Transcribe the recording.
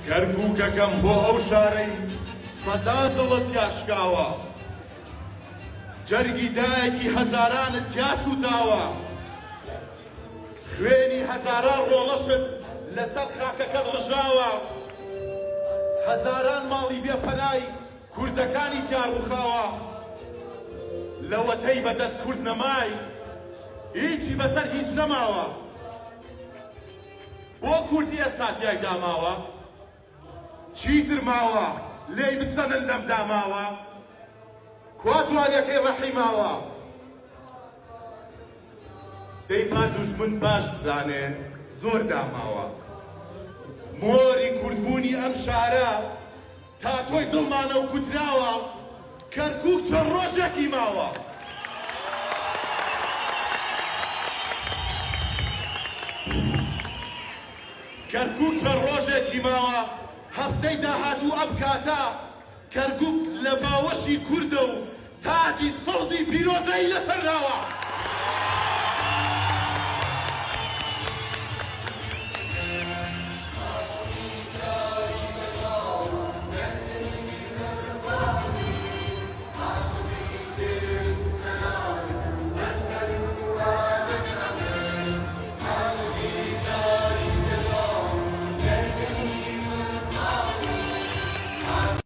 کەرکووکەکەم بۆ ئەو شارەی سەدا دڵت یاشکاوە جەرگی دایەکی هەزارانت تیا سوتاوە خوێنی هەزاران ڕۆڵەشت لەسەر خاکەکەت ڕژاوە هەزاران ماڵی بێپەنای کوردەکانی تیا ڕووخاوە لەوەتەی بەدەست کورد نەمای هیچی بەسەر هیچ نەماوە بۆ کوردی ئێستا تیایدا ماوە چیتر ماوە لێی بسەنن لەم داماوە کوا توانیەکەی ڕەحیماوە دەی پا دوژمن باش بزانێ زۆر داماوە مۆری کوردبوونی ئەم شارە تا تۆی دڵمانە و کوتراوە کەرکووک چەند ڕۆژێکی ماوە کەرکووک چەند ڕۆژێکی ماوە هەفتەی داهاتوو ئەم کاتە کەرکووک لە باوەشی کوردە و تاجی سەوزی پیرۆزەی لەسەر راوە